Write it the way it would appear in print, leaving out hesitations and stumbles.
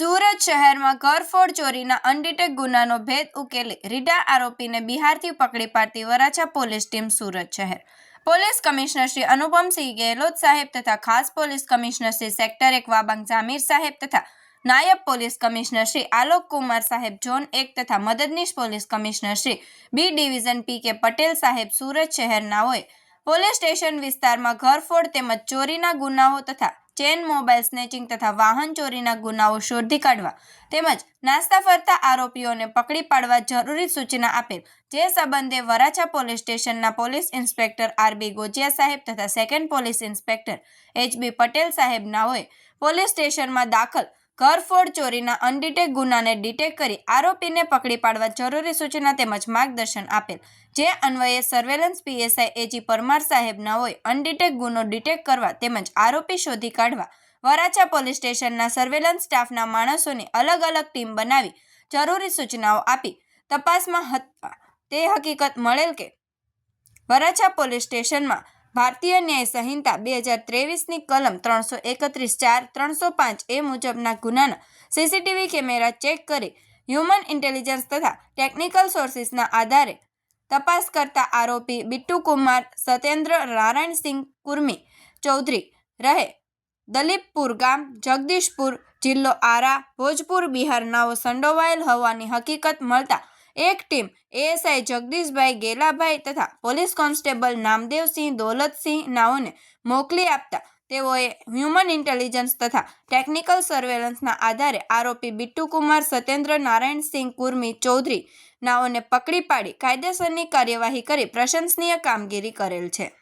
સુરત શહેરમાં ઘરફોડ ચોરીના અનડિટેક ગુનાનો ભેદ ઉકેલી રીઢા આરોપીને બિહારથી પકડી પાડતી વરાછા પોલીસ ટીમ સુરત શહેર પોલીસ કમિશનર શ્રી અનુપમસિંહ ગેહલોત સાહેબ તથા ખાસ police commissioner Shri sector 1 Wabang Jamir સાહેબ તથા નાયબ પોલીસ કમિશનર શ્રી આલોક કુમાર સાહેબ ઝોન 1 તથા મદદનીશ police commissioner Shri B division P K Patel સાહેબ સુરત શહેરનાઓએ પોલીસ સ્ટેશન વિસ્તારમાં ઘરફોડ તેમજ ચોરીના ગુનાઓ તથા ચેન મોબાઈલ સ્નેચિંગ તથા વાહન ચોરીના ગુનાઓ શોધી કાઢવા તેમજ નાસ્તા ફરતા આરોપીઓને પકડી પાડવા જરૂરી સૂચના આપેલ, જે સંબંધે વરાછા પોલીસ સ્ટેશનના પોલીસ ઇન્સ્પેક્ટર આર.બી. ગોજિયા સાહેબ તથા second police inspector H B. Patel સાહેબનાઓએ પોલીસ સ્ટેશનમાં દાખલ ઘરફોડ ચોરીના અનડિટેક ગુનાને ડિટેક્ટ કરી આરોપીને પકડી પાડવા જરૂરી સૂચના તેમજ માર્ગદર્શન આપેલ, જે અન્વયે સર્વેલન્સ પીએસઆઈ એજી પરમાર સાહેબનાઓએ અનડિટેક ગુનો ડિટેક્ટ કરવા તેમજ આરોપી શોધી કાઢવા વરાછા પોલીસ સ્ટેશનના સર્વેલન્સ સ્ટાફના માણસોની અલગ અલગ ટીમ બનાવી જરૂરી સૂચનાઓ આપી તપાસમાં હતા તે હકીકત મળેલ કે વરાછા પોલીસ સ્ટેશનમાં ભારતીય ન્યાય સંહિતા 2023ની કલમ 331(4), 305 એ મુજબના ગુનાના સીસીટીવી કેમેરા ચેક કરી હ્યુમન ઇન્ટેલિજન્સ તથા ટેકનિકલ સોર્સિસના આધારે તપાસ કરતા આરોપી બિટ્ટુકુમાર સત્યેન્દ્ર નારાયણસિંહ કુર્મી ચૌધરી રહે દલીપપુર ગામ, જગદીશપુર, જિલ્લો આરા, ભોજપુર, બિહારનાઓ સંડોવાયેલ હોવાની હકીકત મળતા એક ટીમ એએસઆઈ જગદીશભાઈ ગેલાભાઈ તથા પોલીસ કોન્સ્ટેબલ નામદેવસિંહ દોલતસિંહ નાઓને મોકલી આપતા તેઓએ હ્યુમન ઇન્ટેલિજન્સ તથા ટેકનિકલ સર્વેલન્સના આધારે આરોપી બિટ્ટુકુમાર સત્યેન્દ્ર નારાયણસિંહ કુર્મી ચૌધરી નાઓને પકડી પાડી કાયદેસરની કાર્યવાહી કરી પ્રશંસનીય કામગીરી કરેલ છે.